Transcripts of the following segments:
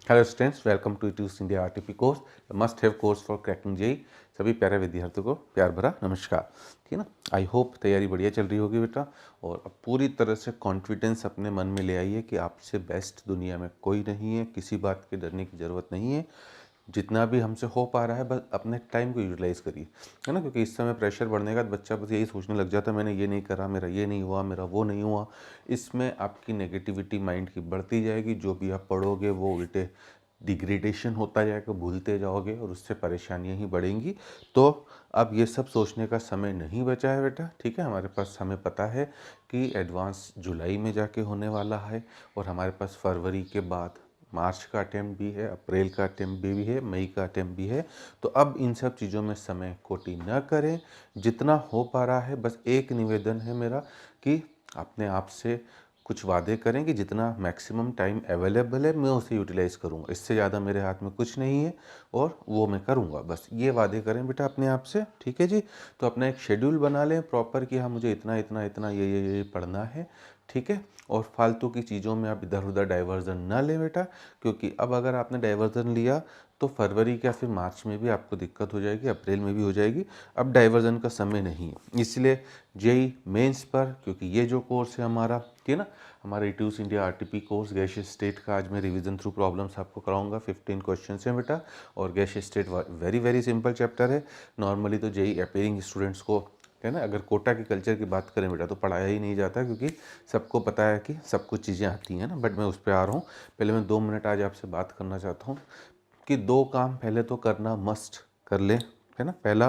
Hello students, welcome to Etoos India RTP course, must have course for cracking JEE. सभी प्यारे विद्यार्थियों को प्यार भरा नमस्कार। ठीक है ना। आई होप तैयारी बढ़िया चल रही होगी बेटा, और अब पूरी तरह से कॉन्फिडेंस अपने मन में ले आइए कि आपसे बेस्ट दुनिया में कोई नहीं है, किसी बात के डरने की ज़रूरत नहीं है। जितना भी हमसे हो पा रहा है बस अपने टाइम को यूटिलाइज़ करिए, है ना। क्योंकि इस समय प्रेशर बढ़ने का बच्चा बस यही सोचने लग जाता है, मैंने ये नहीं करा, मेरा ये नहीं हुआ, मेरा वो नहीं हुआ। इसमें आपकी नेगेटिविटी माइंड की बढ़ती जाएगी। जो भी आप पढ़ोगे वो उल्टे डिग्रेडेशन होता जाएगा, भूलते जाओगे और उससे परेशानियां ही बढ़ेंगी। तो अब ये सब सोचने का समय नहीं बचा है बेटा। ठीक है, हमारे पास हमें पता है कि एडवांस जुलाई में जाके होने वाला है, और हमारे पास फरवरी के बाद मार्च का अटेम्प्ट भी है, अप्रैल का अटेम्प्ट भी है, मई का अटेम्प्ट भी है। तो अब इन सब चीज़ों में समय खोटी न करें, जितना हो पा रहा है। बस एक निवेदन है मेरा कि अपने आप से कुछ वादे करें कि जितना मैक्सिमम टाइम अवेलेबल है मैं उसे यूटिलाइज़ करूँगा। इससे ज़्यादा मेरे हाथ में कुछ नहीं है और वो मैं करूँगा। बस ये वादे करें बेटा अपने आप से। ठीक है जी। तो अपना एक शेड्यूल बना लें प्रॉपर कि हाँ, मुझे इतना इतना इतना ये पढ़ना है। ठीक है। और फालतू की चीज़ों में आप इधर उधर डाइवर्जन ना लें बेटा, क्योंकि अब अगर आपने डाइवर्जन लिया तो फरवरी या फिर मार्च में भी आपको दिक्कत हो जाएगी, अप्रैल में भी हो जाएगी। अब डाइवर्जन का समय नहीं है। इसलिए जेई मेंस पर, क्योंकि ये जो कोर्स है हमारा, ठीक है ना, हमारा Etoos India RTP course gaseous state का, आज मैं रिवीजन थ्रू प्रॉब्लम्स आपको कराऊंगा। 15 क्वेश्चन हैं बेटा, और gaseous state very very simple chapter है। नॉर्मली तो जेई अपेयरिंग स्टूडेंट्स को, है ना, अगर कोटा के कल्चर की बात करें बेटा तो पढ़ाया ही नहीं जाता, क्योंकि सबको पता है कि सब कुछ चीज़ें आती हैं ना। बट मैं उस पर आ रहा हूँ। पहले मैं 2 मिनट आज आपसे बात करना चाहता हूँ कि 2 काम पहले तो करना मस्ट कर लें, है ना। पहला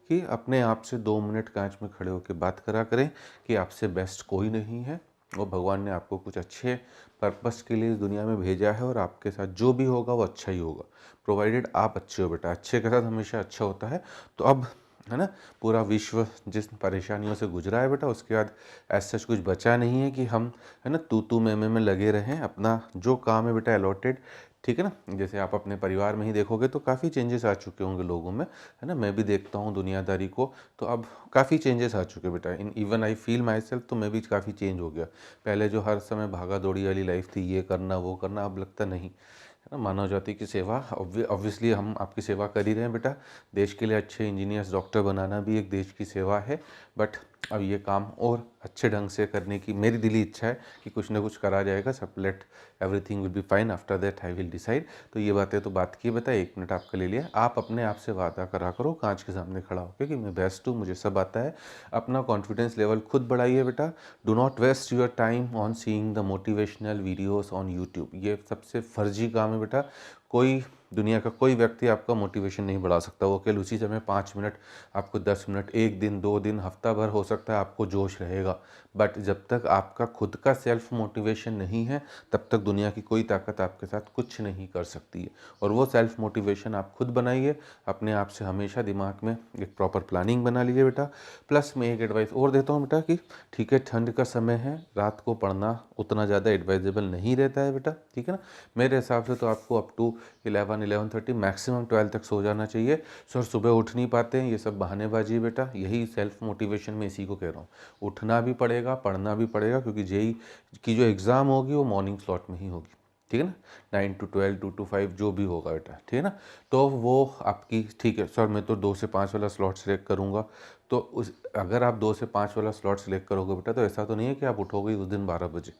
कि अपने आप से 2 मिनट कांच में खड़े होकर बात करा करें कि आपसे बेस्ट कोई नहीं है, और भगवान ने आपको कुछ अच्छे पर्पस के लिए इस दुनिया में भेजा है, और आपके साथ जो भी होगा वो अच्छा ही होगा, प्रोवाइडेड आप अच्छे हो बेटा। अच्छे के साथ हमेशा अच्छा होता है। तो अब, है ना, पूरा विश्व जिस परेशानियों से गुजरा है बेटा, उसके बाद ऐसा कुछ बचा नहीं है कि हम, है ना, तू में लगे रहें। अपना जो काम है बेटा अलॉटेड, ठीक है ना। जैसे आप अपने परिवार में ही देखोगे तो काफ़ी चेंजेस आ चुके होंगे लोगों में, है ना। मैं भी देखता हूँ दुनियादारी को, तो अब काफ़ी चेंजेस आ चुके बेटा। In even I feel my self, तो मैं भी काफ़ी चेंज हो गया। पहले जो हर समय भागा दौड़ी वाली लाइफ थी, ये करना वो करना, अब लगता नहीं, है ना। मानव जाति की सेवा, ऑब्वियसली हम आपकी सेवा कर ही रहे हैं बेटा। देश के लिए अच्छे इंजीनियर्स डॉक्टर बनाना भी एक देश की सेवा है। बट अब ये काम और अच्छे ढंग से करने की मेरी दिली इच्छा है कि कुछ ना कुछ करा जाएगा। सब late everything will be fine, after that I will decide. तो ये बातें तो बात की बेटा, 1 मिनट आपका ले लिया। आप अपने आप से वादा करा करो कांच के सामने खड़ा होकर कि मैं बेस्ट हूँ, मुझे सब आता है। अपना कॉन्फिडेंस लेवल खुद बढ़ाइए बेटा। Do not waste your time on seeing the motivational videos on YouTube. ये सबसे फर्जी काम है बेटा। कोई दुनिया का कोई व्यक्ति आपका मोटिवेशन नहीं बढ़ा सकता। वो केवल उसी समय 5 मिनट, आपको 10 मिनट, 1 दिन, 2 दिन, हफ्ता भर हो सकता है आपको जोश रहेगा। बट जब तक आपका खुद का सेल्फ मोटिवेशन नहीं है, तब तक दुनिया की कोई ताकत आपके साथ कुछ नहीं कर सकती है। और वो सेल्फ मोटिवेशन आप खुद बनाइए। अपने आप से हमेशा दिमाग में एक प्रॉपर प्लानिंग बना लीजिए बेटा। प्लस मैं एक एडवाइस और देता हूँ बेटा कि ठीक है, ठंड का समय है, रात को पढ़ना उतना ज़्यादा एडवाइजेबल नहीं रहता है बेटा। ठीक है ना। मेरे हिसाब से तो आपको अप टू 11-11:30, मैक्सिमम 12 तक सो जाना चाहिए। सर सुबह उठ नहीं पाते हैं, ये सब बहानेबाजी बेटा। यही सेल्फ मोटिवेशन में इसी को कह रहा हूँ। उठना भी पड़ेगा, पढ़ना भी पड़ेगा, क्योंकि जेई की जो एग्ज़ाम होगी वो मॉर्निंग स्लॉट में ही होगी। ठीक है ना। 9 to 12, 2 to 5 जो भी होगा बेटा, ठीक है ना। तो वो आपकी, ठीक है सर मैं तो 2 से 5 वाला स्लॉट सेलेक्ट करूँगा। तो उस, अगर आप 2 से 5 वाला स्लॉट सेलेक्ट करोगे बेटा, तो ऐसा तो नहीं है कि आप उठोगे उस दिन 12 बजे।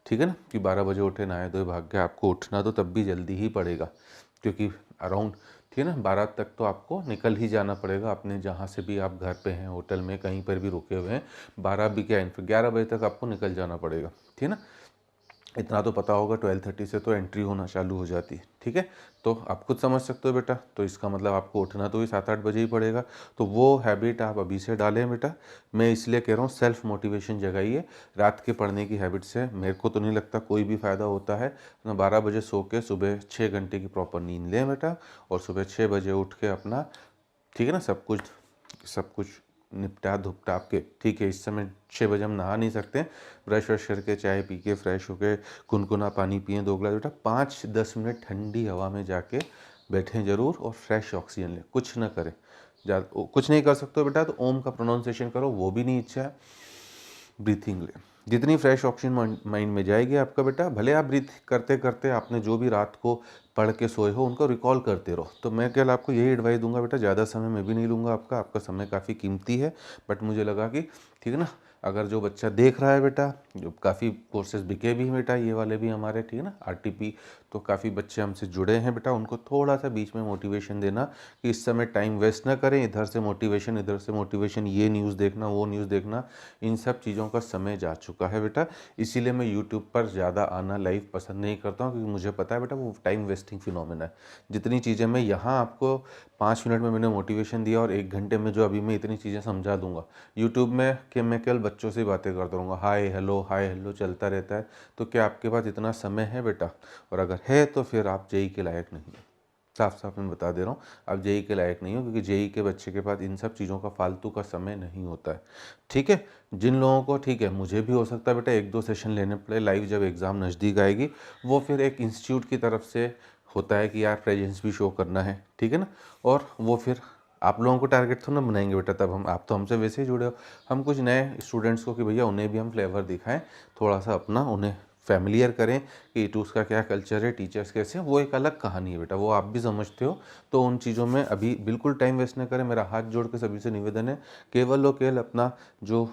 ठीक है ना, कि 12 बजे उठे, नहाए धोए, भाग के। आपको उठना तो तब भी जल्दी ही पड़ेगा, क्योंकि अराउंड, ठीक है ना, 12 तक तो आपको निकल ही जाना पड़ेगा अपने, जहाँ से भी आप घर पे हैं, होटल में कहीं पर भी रुके हुए हैं। 12 भी क्या, इनफिर 11 बजे तक आपको निकल जाना पड़ेगा। ठीक है ना। इतना तो पता होगा 12:30 से तो एंट्री होना चालू हो जाती है। ठीक है। तो आप खुद समझ सकते हो बेटा। तो इसका मतलब आपको उठना तो ही 7-8 बजे ही पड़ेगा। तो वो हैबिट आप अभी से डालें बेटा। मैं इसलिए कह रहा हूँ सेल्फ मोटिवेशन जगाइए। रात के पढ़ने की हैबिट से मेरे को तो नहीं लगता कोई भी फ़ायदा होता है। ना 12 बजे सो के सुबह 6 घंटे की प्रॉपर नींद लें बेटा, और सुबह 6 बजे उठ के अपना, ठीक है ना, सब कुछ निपटा धुपटा के, ठीक है। इस समय 6 बजे हम नहा नहीं सकते। ब्रश व्रश करके, चाय पी के, फ्रेश होके, गुनगुना पानी पिए 2 गिलास बेटा। 5-10 मिनट ठंडी हवा में जाके बैठें ज़रूर, और फ्रेश ऑक्सीजन लें। कुछ ना करें, ज़्यादा कुछ नहीं कर सकते हो बेटा तो ओम का प्रोनाउंसिएशन करो, वो भी नहीं इच्छा है। ब्रीथिंग लें, जितनी फ्रेश ऑक्सीजन माइंड में जाएगी आपका बेटा, भले आप ब्रीथ करते करते आपने जो भी रात को पढ़ के सोए हो उनको रिकॉल करते रहो। तो मैं कल आपको यही एडवाइस दूंगा बेटा, ज़्यादा समय मैं भी नहीं लूँगा आपका, आपका समय काफ़ी कीमती है, बट मुझे लगा कि ठीक है ना, अगर जो बच्चा देख रहा है बेटा, जो काफ़ी कोर्सेज बिके भी हैं बेटा, ये वाले भी हमारे, ठीक है ना, आरटीपी, तो काफ़ी बच्चे हमसे जुड़े हैं बेटा, उनको थोड़ा सा बीच में मोटिवेशन देना कि इस समय टाइम वेस्ट ना करें, इधर से मोटिवेशन, ये न्यूज़ देखना, वो न्यूज़ देखना, इन सब चीज़ों का समय जा चुका है बेटा। इसीलिए मैं यूट्यूब पर ज़्यादा आना लाइव पसंद नहीं करता हूँ, क्योंकि मुझे पता है बेटा वो टाइम वेस्टिंग फिनोमेना है। जितनी चीज़ें मैं यहाँ आपको 5 मिनट में मैंने मोटिवेशन दिया और 1 घंटे में जो अभी मैं इतनी चीज़ें समझा दूंगा यूट्यूब में, कि मैं केवल बच्चों से बातें करता रहूँगा, हाय हेलो चलता रहता है, तो क्या आपके पास इतना समय है बेटा? और अगर है तो फिर आप जेई के लायक नहीं है, साफ साफ मैं बता दे रहा हूँ, आप जेई के लायक नहीं हो, क्योंकि जेई के बच्चे के पास इन सब चीज़ों का फालतू का समय नहीं होता है। ठीक है, जिन लोगों को, ठीक है, मुझे भी हो सकता है बेटा 1-2 सेशन लेने पड़े लाइव जब एग्ज़ाम नज़दीक आएगी, वो फिर एक इंस्टीट्यूट की तरफ से होता है कि यार प्रेजेंस भी शो करना है, ठीक है ना, और वो फिर आप लोगों को टारगेट थोड़ा ना बनाएंगे बेटा, तब हम, आप तो हमसे वैसे ही जुड़े हो, हम कुछ नए स्टूडेंट्स को कि भैया उन्हें भी हम फ्लेवर दिखाएं, थोड़ा सा अपना उन्हें फैमिलियर करें कि टूस का क्या कल्चर है, टीचर्स कैसे हैं, वो एक अलग कहानी है बेटा, वो आप भी समझते हो। तो उन चीज़ों में अभी बिल्कुल टाइम वेस्ट ना करें, मेरा हाथ जोड़ के सभी से निवेदन है, केवल और केवल अपना जो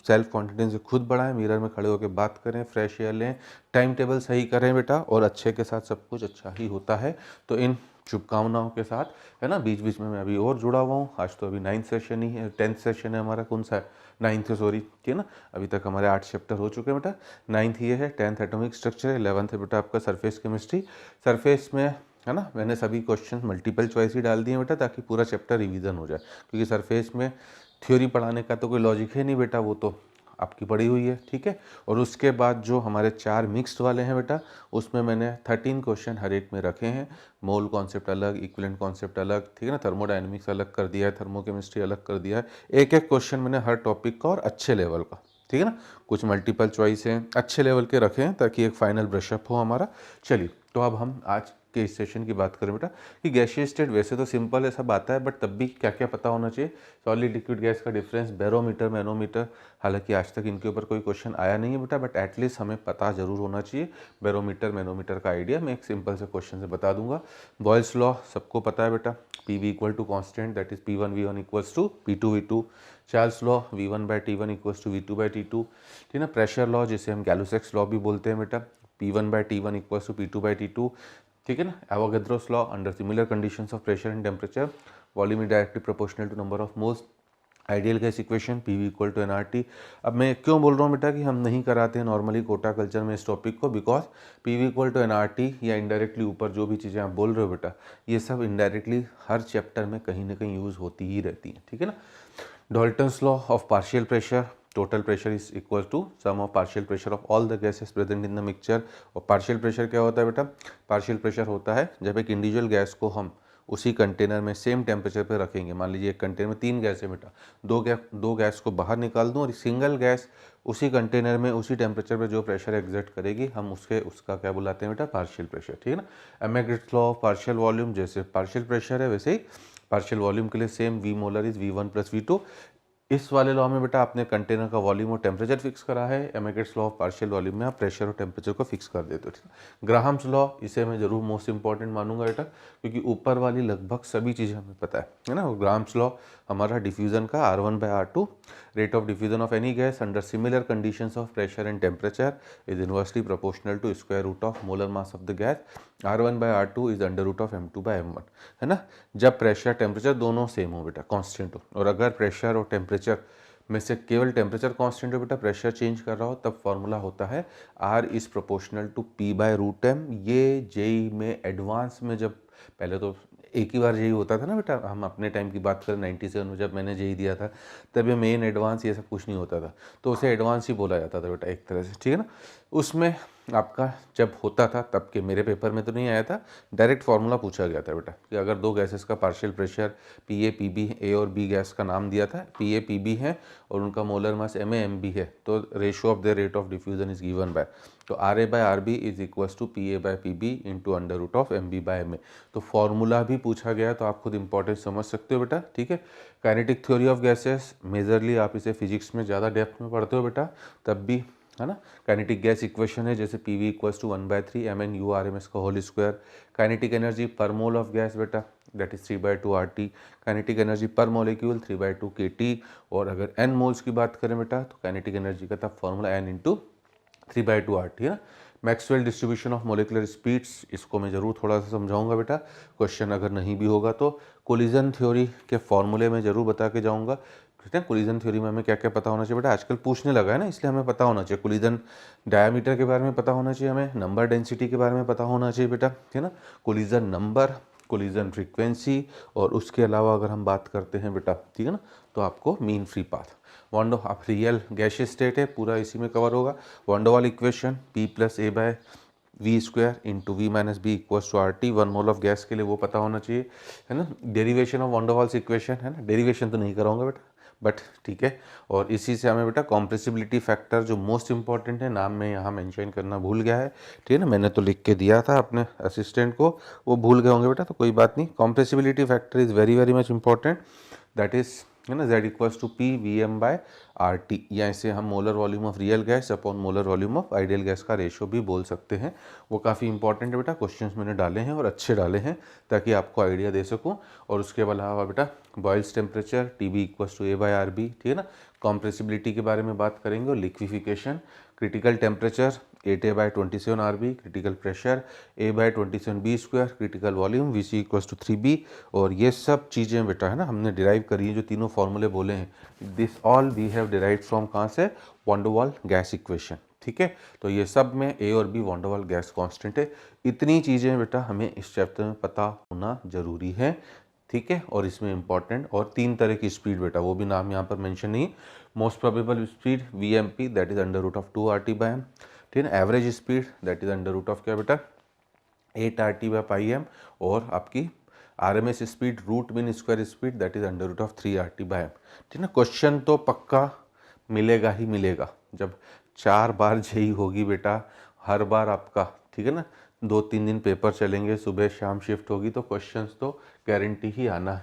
सेल्फ कॉन्फिडेंस खुद बढ़ाएं, मिरर में खड़े होकर बात करें, फ्रेश एयर लें, टाइम टेबल सही करें बेटा, और अच्छे के साथ सब कुछ अच्छा ही होता है। तो इन शुभकामनाओं के साथ, है ना, बीच बीच में मैं अभी और जुड़ा हुआ हूँ, आज तो अभी 9th सेशन ही है, 10th सेशन है हमारा, कौन सा है, 9th है, सॉरी, ठीक है ना, अभी तक हमारे 8 चैप्टर हो चुके हैं बेटा, 9th ये है, 10th एटॉमिक स्ट्रक्चर है, 11th है बेटा आपका सरफेस केमिस्ट्री। सरफेस में, है ना, मैंने सभी क्वेश्चन मल्टीपल चॉइस ही डाल दिए बेटा, ताकि पूरा चैप्टर रिवीजन हो जाए, क्योंकि सरफेस में थ्योरी पढ़ाने का तो कोई लॉजिक है नहीं बेटा, वो तो आपकी पड़ी हुई है, ठीक है। और उसके बाद जो हमारे 4 मिक्स्ड वाले हैं बेटा, उसमें मैंने 13 क्वेश्चन हर एक में रखे हैं, मोल कॉन्सेप्ट अलग, इक्विवेलेंट कॉन्सेप्ट अलग, ठीक है ना, थर्मोडायनेमिक्स अलग कर दिया है, थर्मोकेमिस्ट्री अलग कर दिया है, एक एक क्वेश्चन मैंने हर टॉपिक का और अच्छे लेवल का, ठीक है ना, कुछ मल्टीपल चॉइस हैं अच्छे लेवल के रखे हैं, ताकि एक फाइनल ब्रशअप हो हमारा। चलिए, तो अब हम आज के इस सेशन की बात करें बेटा, कि गैसीय स्टेट वैसे तो सिंपल है, सब आता है, बट तब भी क्या क्या पता होना चाहिए। सॉलिड लिक्विड गैस का डिफरेंस, बैरोमीटर, मैनोमीटर, हालांकि आज तक इनके ऊपर कोई क्वेश्चन आया नहीं है बेटा, बट एटलीस्ट हमें पता जरूर होना चाहिए बैरोमीटर, मैनोमीटर का आइडिया। मैं एक सिंपल से क्वेश्चन से बता दूंगा। बॉयल्स लॉ सबको पता है बेटा, P V equal to constant, that is P one V one equals to P two V two. Charles law V one by T one equals to V two by T two, ठीक है ना। Pressure law, जिसे हम गैलुसेक्स law भी बोलते हैं बेटा, P one by T one equals to P two by T two, ठीक है ना। Avogadro's law, under similar conditions of pressure and temperature volume is directly proportional to number of moles. Ideal gas equation, P V equal to N R T. अब मैं क्यों बोल रहा हूँ बेटा कि हम नहीं कराते हैं नॉर्मली कोटा कल्चर में इस टॉपिक को, because P V equal to N R T या इनडायरेक्टली ऊपर जो भी चीज़ें आप बोल रहे हो बेटा, ये सब इनडायरेक्टली हर चैप्टर में कहीं ना कहीं यूज़ होती ही रहती हैं, ठीक है ना। Dalton's law of partial pressure, total pressure is equal to sum of partial pressure of all the gases present in the mixture. और पार्शियल प्रेशर क्या होता है बेटा? पार्शियल प्रेशर होता है जब एक इंडिविजुअल गैस को हम उसी कंटेनर में सेम टेम्परेचर पे रखेंगे। मान लीजिए एक कंटेनर में 3 गैस है बेटा, दो गैस को बाहर निकाल दूं और सिंगल गैस उसी कंटेनर में उसी टेम्परेचर पे जो प्रेशर एग्जर्ट करेगी, हम उसका क्या बुलाते हैं बेटा? पार्शियल प्रेशर, ठीक है ना। Amagat's law of partial volume, जैसे पार्शियल प्रेशर है वैसे ही पार्शियल वॉल्यूम के लिए same V molar is V1 plus V2। इस वाले लॉ में बेटा आपने कंटेनर का वॉल्यूम और टेम्परेचर फिक्स करा है, एमेगेट्स लॉ ऑफ पार्शियल वॉल्यूम में आप प्रेशर और टेम्परेचर को फिक्स कर देते हो, ठीक है। ग्राहम्स लॉ, इसे मैं जरूर मोस्ट इंपॉर्टेंट मानूंगा बेटा, क्योंकि ऊपर वाली लगभग सभी चीज़ें हमें पता है ना। ग्राहम्स लॉ हमारा डिफ्यूजन का R1 by R2, rate of diffusion of any gas under similar conditions of pressure and temperature is inversely proportional to square root of molar mass of the gas, R1 by R2 is under root of M2 by M1, है ना। जब pressure temperature दोनों same हो बेटा, constant हो, और अगर pressure और टेम्परेचर में से केवल टेम्परेचर कांस्टेंट हो बेटा, प्रेशर चेंज कर रहा हो, तब फॉर्मूला होता है R is proportional to P by root M। ये जेई में एडवांस में, जब पहले तो एक ही बार जेई होता था ना बेटा, हम अपने टाइम की बात करें 97 में जब मैंने जेई दिया था, तब ये मेन एडवांस ये सब कुछ नहीं होता था, तो उसे एडवांस ही बोला जाता था बेटा एक तरह से, ठीक है ना। उसमें आपका जब होता था तब के, मेरे पेपर में तो नहीं आया था, डायरेक्ट फार्मूला पूछा गया था बेटा कि अगर दो गैसेस का partial pressure P A P B, A और बी गैस का नाम दिया था, पी ए पी बी है और उनका molar mass M A M B है, तो ratio of the rate of diffusion is given by, तो R A by R B is equals to P A by P B into under root of M B by M A. तो formula भी पूछा गया, तो आप खुद importance समझ सकते हो बेटा, ठीक है। Kinetic theory of gases, majorly आप इसे फिजिक्स में ज़्यादा डेप्थ में पढ़ते हो बेटा, तब भी है ना। काइनेटिक गैस इक्वेशन है जैसे P V equals to 1/3 MnU/RMS का होल स्क्वायर। काइनेटिक एनर्जी पर मोल ऑफ गैस बेटा that is 3/2 RT। Kinetic energy पर मॉलिक्यूल 3/2 KT। और अगर n मोल्स की बात करें बेटा तो काइनेटिक एनर्जी का था फॉर्मूला n इंटू 3/2 RT है ना। Maxwell distribution of molecular speeds, इसको मैं जरूर थोड़ा सा समझाऊंगा बेटा, क्वेश्चन अगर नहीं भी होगा तो। कोलिजन थ्योरी के फॉर्मूले में जरूर बता के जाऊंगा, ठीक है। कोलिजन थ्योरी में हमें क्या क्या पता होना चाहिए बेटा, आजकल पूछने लगा है ना, इसलिए हमें पता होना चाहिए। कोलिजन डायमीटर के बारे में पता होना चाहिए हमें, नंबर डेंसिटी के बारे में पता होना चाहिए बेटा, ठीक है ना। कोलिजन नंबर, कोलिजन फ्रीक्वेंसी, और उसके अलावा अगर हम बात करते हैं बेटा, ठीक है ना, तो आपको मीन फ्री पाथ। वॉन्डो आप रियल गैशियस स्टेट है पूरा इसी में कवर होगा। Van der Waals equation P+A/V² into V - B equals to RT, 1 mole of gas के लिए वो पता होना चाहिए, है ना। डेरिवेशन ऑफ वॉन्डोवाल्स इक्वेशन है ना, डेरिवेशन तो नहीं कराऊंगा बेटा बट ठीक है। और इसी से हमें बेटा कॉम्प्रेसिबिलिटी फैक्टर जो मोस्ट इंपॉर्टेंट है, नाम में यहाँ मेंशन करना भूल गया है, ठीक है ना, मैंने तो लिख के दिया था अपने असिस्टेंट को, वो भूल गए होंगे बेटा, तो कोई बात नहीं। Compressibility factor is very very much important, that is है ना Z इक्वल्स टू PVm/RT, या इसे हम molar volume of real gas upon molar volume of ideal gas का रेशो भी बोल सकते हैं। वो काफ़ी इंपॉर्टेंट है बेटा, क्वेश्चंस मैंने डाले हैं और अच्छे डाले हैं ताकि आपको आइडिया दे सकूं। और उसके अलावा बेटा Boyle's temperature TB equals to A/RB, ठीक है ना। कॉम्प्रेसिबिलिटी के बारे में बात करेंगे और liquefaction, critical temperature 8A/27 RB, critical pressure A/27 B², critical volume VC equals to 3B। और ये सब चीज़ें बेटा है ना हमने डिराइव करी है, जो तीनों फॉर्मूले बोले हैं, this all we have derived from कहाँ से, वॉन्डोवाल गैस इक्वेशन, ठीक है। तो ये सब में A और B वॉन्डोवाल गैस कांस्टेंट है। इतनी चीज़ें बेटा हमें इस चैप्टर में पता होना जरूरी है, ठीक है। और इसमें इंपॉर्टेंट और 3 तरह की स्पीड बेटा, वो भी नाम यहाँ पर मेंशन नहीं। Most probable speed VMP that is √2 RT/m, ठीक है। Average speed that is √of क्या बेटा 8 RT/m, और आपकी RMS speed root mean square speed that is √of 3 RT/m, ठीक है ना। क्वेश्चन तो पक्का मिलेगा ही मिलेगा, जब 4 बार जेई होगी बेटा, हर बार आपका, ठीक है ना, 2-3 दिन पेपर चलेंगे, सुबह शाम शिफ्ट होगी, तो क्वेश्चंस तो गारंटी ही आना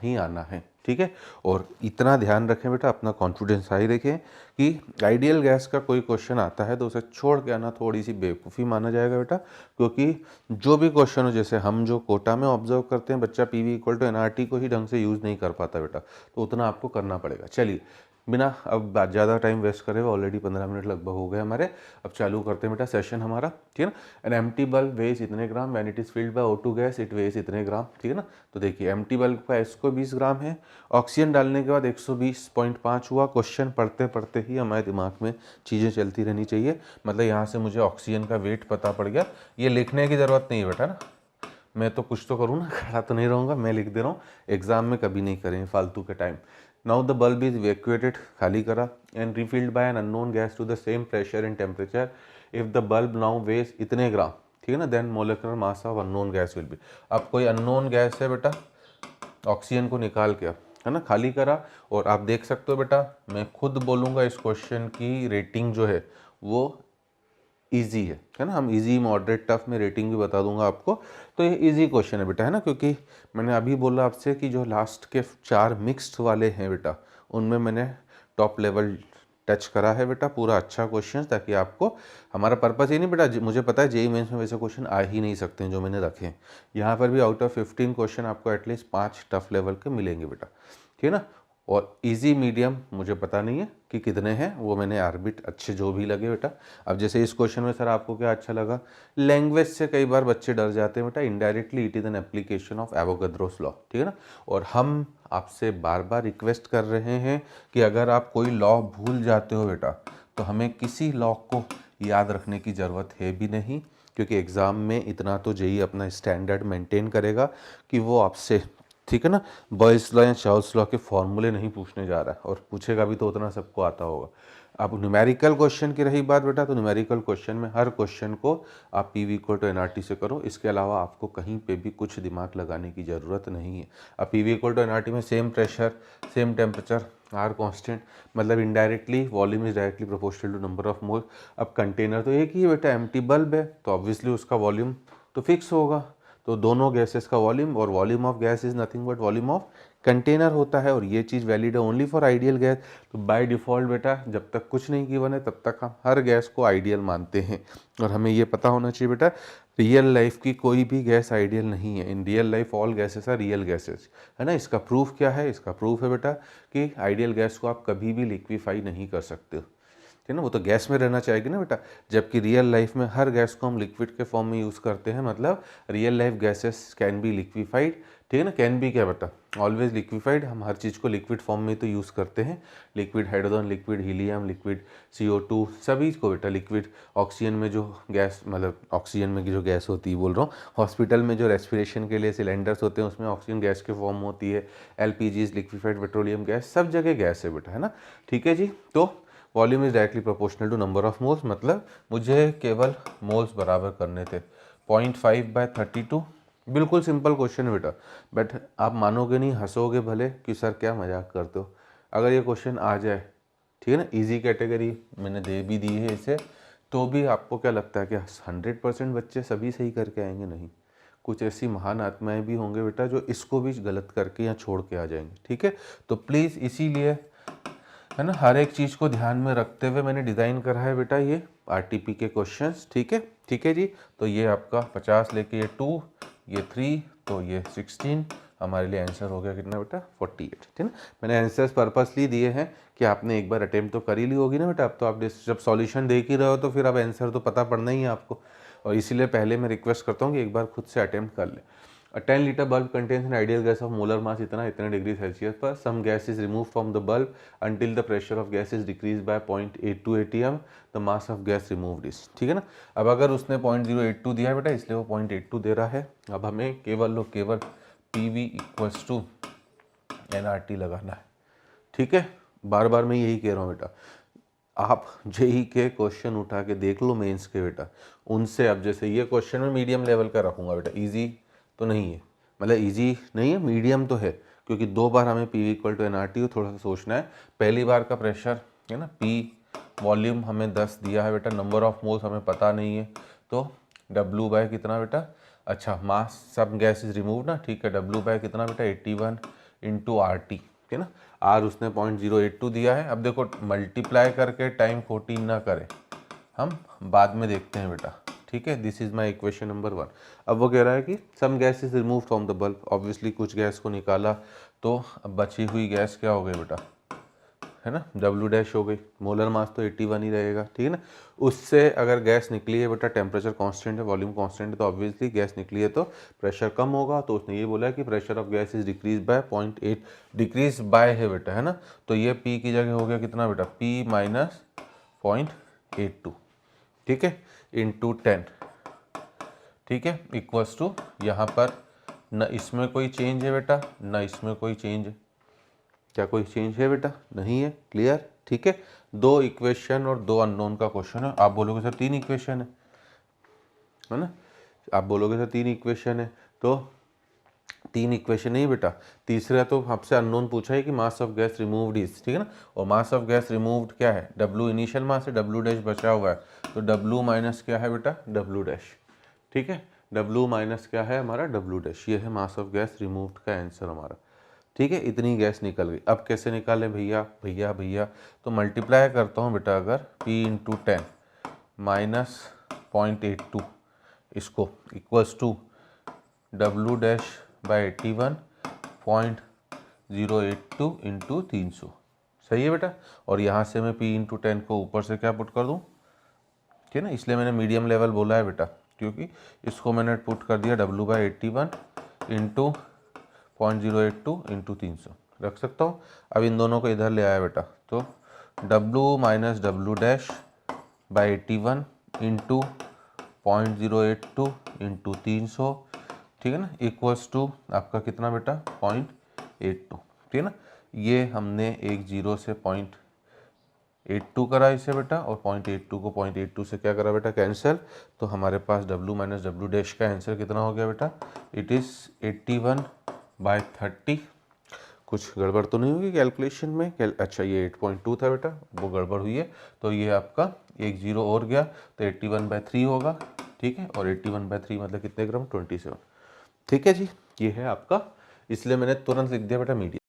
है, ठीक है। और इतना ध्यान रखें बेटा, अपना कॉन्फिडेंस हाई रखें कि आइडियल गैस का कोई क्वेश्चन आता है तो उसे छोड़ के आना थोड़ी सी बेवकूफ़ी माना जाएगा बेटा, क्योंकि जो भी क्वेश्चन हो, जैसे हम जो कोटा में ऑब्जर्व करते हैं, बच्चा PV इक्वल टू NRT को ही ढंग से यूज़ नहीं कर पाता बेटा, तो उतना आपको करना पड़ेगा। चलिए बिना अब ज़्यादा टाइम वेस्ट करे, ऑलरेडी 15 मिनट लगभग हो गए हमारे, अब चालू करते हैं बेटा सेशन हमारा, ठीक है ना। एन एम्प्टी बल्ब वेज इतने ग्राम, when it is filled by O2 gas it weighs इतने ग्राम, ठीक है ना। तो देखिए एम्प्टी बल्ब का S को 20 ग्राम है, ऑक्सीजन डालने के बाद 120.5 हुआ। क्वेश्चन पढ़ते पढ़ते ही हमारे दिमाग में चीज़ें चलती रहनी चाहिए, मतलब यहाँ से मुझे ऑक्सीजन का वेट पता पड़ गया, ये लिखने की ज़रूरत नहीं है बेटा ना, मैं तो कुछ तो करूँ ना, खड़ा तो नहीं रहूँगा, मैं लिख दे रहा हूँ, एग्जाम में कभी नहीं करेंगे फालतू के time. Now the bulb is evacuated, खाली करा, and refilled by an unknown gas to the same pressure and temperature. If the bulb now weighs इतने ग्राम, ठीक है ना, then molecular mass of unknown gas will be. अब कोई unknown gas है बेटा, ऑक्सीजन को निकाल के है ना खाली करा, और आप देख सकते हो बेटा, मैं खुद बोलूँगा इस क्वेश्चन की रेटिंग जो है वो इजी है ना। हम इजी मॉडरेट टफ में रेटिंग भी बता दूंगा आपको। तो ये इजी क्वेश्चन है बेटा, है ना, क्योंकि मैंने अभी बोला आपसे कि जो लास्ट के 4 मिक्स्ड वाले हैं बेटा, उनमें मैंने टॉप लेवल टच करा है बेटा, पूरा अच्छा क्वेश्चन, ताकि आपको, हमारा पर्पस ये नहीं बेटा, मुझे पता है जेई मेंस में वैसे क्वेश्चन आ ही नहीं सकते हैं जो मैंने रखे हैं, यहाँ पर भी आउट ऑफ 15 क्वेश्चन आपको एटलीस्ट 5 टफ लेवल के मिलेंगे बेटा, ठीक है ना। और इजी मीडियम मुझे पता नहीं है कि कितने हैं, वो मैंने आर्बिट अच्छे जो भी लगे बेटा। अब जैसे इस क्वेश्चन में सर आपको क्या अच्छा लगा, लैंग्वेज से कई बार बच्चे डर जाते हैं बेटा, indirectly it is an application of Avogadro's law, ठीक है ना। और हम आपसे बार बार रिक्वेस्ट कर रहे हैं कि अगर आप कोई लॉ भूल जाते हो बेटा, तो हमें किसी लॉ को याद रखने की ज़रूरत है भी नहीं, क्योंकि एग्ज़ाम में इतना तो जेई अपना स्टैंडर्ड मेंटेन करेगा कि वो आपसे, ठीक है ना, बॉयल्स लॉ या चार्ल्स लॉ के फॉर्मूले नहीं पूछने जा रहा है, और पूछेगा भी तो उतना सबको आता होगा। अब न्यूमेरिकल क्वेश्चन की रही बात बेटा, तो न्यूमेरिकल क्वेश्चन में हर क्वेश्चन को आप PV इक्वल टू NRT से करो, इसके अलावा आपको कहीं पे भी कुछ दिमाग लगाने की ज़रूरत नहीं है। अब PV इक्वल टू NRT में same pressure, same temperature, R constant, मतलब indirectly volume is directly proportional to number of mole. अब कंटेनर तो एक ही है बेटा, एम्प्टी बल्ब है, तो ऑब्वियसली उसका वॉल्यूम तो फिक्स होगा, तो दोनों गैसेस का वॉल्यूम, और volume of gas is nothing but volume of container होता है और ये चीज़ वैलिड है ओनली फॉर आइडियल गैस। तो बाय डिफ़ॉल्ट बेटा जब तक कुछ नहीं गिवन है तब तक हम हर गैस को आइडियल मानते हैं। और हमें ये पता होना चाहिए बेटा रियल लाइफ की कोई भी गैस आइडियल नहीं है। In real life all gases are real gases, है ना। इसका प्रूफ क्या है? इसका प्रूफ है बेटा कि आइडियल गैस को आप कभी भी लिक्विफाई नहीं कर सकते हो, ठीक है ना। वो तो गैस में रहना चाहेगी ना बेटा, जबकि रियल लाइफ में हर गैस को हम लिक्विड के फॉर्म में यूज़ करते हैं। मतलब real life gases can be liquefied, ठीक है ना। कैन बी क्या बेटा? Always liquefied. हम हर चीज़ को लिक्विड फॉर्म में तो यूज़ करते हैं। Liquid hydrogen, liquid helium, liquid CO2, सभी को बेटा लिक्विड। ऑक्सीजन में जो गैस, मतलब ऑक्सीजन में जो गैस होती है बोल रहा हूँ, हॉस्पिटल में जो रेस्पिरेशन के लिए सिलेंडर्स होते हैं उसमें ऑक्सीजन गैस के फॉर्म होती है। LPGs, लिक्विफाइड पेट्रोलियम गैस, सब जगह गैस है बेटा, है ना। ठीक है जी। तो volume is directly proportional to number of moles, मतलब मुझे केवल मोल्स बराबर करने थे। 0.5/32, बिल्कुल सिंपल क्वेश्चन है बेटा। बट आप मानोगे नहीं, हंसोगे भले कि सर क्या मजाक करते हो। अगर ये क्वेश्चन आ जाए, ठीक है ना, इजी कैटेगरी मैंने दे भी दी है इसे, तो भी आपको क्या लगता है कि 100% बच्चे सभी सही करके आएंगे? नहीं, कुछ ऐसी महान आत्माएं भी होंगे बेटा जो इसको भी गलत करके या छोड़ के आ जाएंगे, ठीक है। तो प्लीज़ इसीलिए, है ना, हर एक चीज़ को ध्यान में रखते हुए मैंने डिज़ाइन करा है बेटा ये RTP के क्वेश्चंस, ठीक है। ठीक है जी। तो ये आपका 50 लेके ये 2, ये 3, तो ये 16, हमारे लिए आंसर हो गया कितना बेटा? 48, ठीक है ना। मैंने आंसर्स पर्पसली दिए हैं कि आपने एक बार अटेम्प्ट तो कर ही ली होगी ना बेटा। अब तो आप जब सॉल्यूशन देख ही रहे हो तो फिर अब आंसर तो पता पड़ना ही है आपको, और इसीलिए पहले मैं रिक्वेस्ट करता हूँ कि एक बार खुद से अटेम्प्ट कर ले। A 10 liter bulb contains an ideal gas of molar mass इतने डिग्री सेल्सियस पर. Some gas is removed from the bulb until the pressure of gas is decreased by 0.82 atm. The mass of gas removed is, ठीक है ना। अब अगर उसने 0.082 दिया है बेटा, इसलिए वो 0.82 दे रहा है। अब हमें केवल PV इक्वल्स टू nRT लगाना है, ठीक है। बार बार मैं यही कह रहा हूँ बेटा, आप JEE के क्वेश्चन उठा के देख लो मेंस के बेटा, उनसे अब जैसे ये क्वेश्चन में मीडियम लेवल का रखूँगा बेटा, इजी तो नहीं है, मतलब इजी नहीं है, मीडियम तो है, क्योंकि 2 बार हमें PV इक्वल टू nRT को थोड़ा सा सोचना है। पहली बार का प्रेशर है ना, P वॉल्यूम हमें 10 दिया है बेटा, नंबर ऑफ मोल्स हमें पता नहीं है, तो W बाय कितना बेटा? अच्छा, मास सब गैस इज रिमूव ना, ठीक है। W बाय कितना बेटा? 81 इंटू RT, ठीक है ना। R उसने 0.082 दिया है। अब देखो मल्टीप्लाई करके टाइम 14 ना करें, हम बाद में देखते हैं बेटा, ठीक है। This is my equation number 1। अब वो कह रहा है कि some gas is remove from the bulb, obviously कुछ गैस को निकाला, तो अब बची हुई गैस क्या हो गई बेटा? है ना, W डैश हो गई। मोलर मास तो 81 ही रहेगा, ठीक है ना। उससे अगर गैस निकली है बेटा, टेम्परेचर कांस्टेंट है, वॉल्यूम कांस्टेंट है, तो ऑब्वियसली गैस निकली है तो प्रेशर कम होगा। तो उसने ये बोला कि pressure of gas is decrease by 0.8, decrease by है बेटा, है ना। तो ये P की जगह हो गया कितना बेटा? P माइनस 0.82, ठीक है, इंटू 10, ठीक है, इक्वल्स टू, यहाँ पर न इसमें कोई चेंज है बेटा, न इसमें कोई चेंज है। क्या कोई चेंज है बेटा? नहीं है, क्लियर, ठीक है। 2 इक्वेशन और 2 अननोन का क्वेश्चन है। आप बोलोगे सर 3 इक्वेशन है ना, आप बोलोगे सर 3 इक्वेशन है, तो 3 इक्वेशन नहीं बेटा, तीसरा तो आपसे अननोन पूछा है कि mass of gas removed is, ठीक है ना। और मास ऑफ गैस रिमूव्ड क्या है? W इनिशियल मास है, W डैश बचा हुआ है, तो W माइनस क्या है बेटा? W डैश, ठीक है। W माइनस क्या है हमारा? W dash. ये है मास ऑफ गैस रिमूव्ड का आंसर हमारा, ठीक है। इतनी गैस निकल गई। अब कैसे निकाले भैया? भैया भैया तो मल्टीप्लाई करता हूँ बेटा, अगर P इंटू 10 माइनस 0.82 इसको equals to W dash by 81.082 into 300, सही है बेटा। और यहाँ से मैं P इंटू 10 को ऊपर से क्या पुट कर दूँ, ठीक है ना। इसलिए मैंने मीडियम लेवल बोला है बेटा, क्योंकि इसको मैंने पुट कर दिया W बाई 81 इंटू 0.082 इंटू 300 रख सकता हूँ। अब इन दोनों को इधर ले आया बेटा, तो W minus W dash by 81 into 0.082 into 300, ठीक है ना, इक्वल्स टू आपका कितना बेटा? 0.82, ठीक है ना। ये हमने एक जीरो से 0.82 करा इसे बेटा, और 0.82 को 0.82 से क्या करा बेटा? कैंसिल। तो हमारे पास W माइनस W डैश का आंसर कितना हो गया बेटा? It is 81/30। कुछ गड़बड़ तो नहीं होगी कैलकुलेशन में? अच्छा, ये 8.2 था बेटा, वो गड़बड़ हुई है, तो ये आपका एक जीरो और गया, तो 81/3 होगा, ठीक है। और 81/3 मतलब कितने ग्राम? 27, ठीक है जी। ये है आपका इसलिए मैंने तुरंत लिख दिया बेटा मीडियम।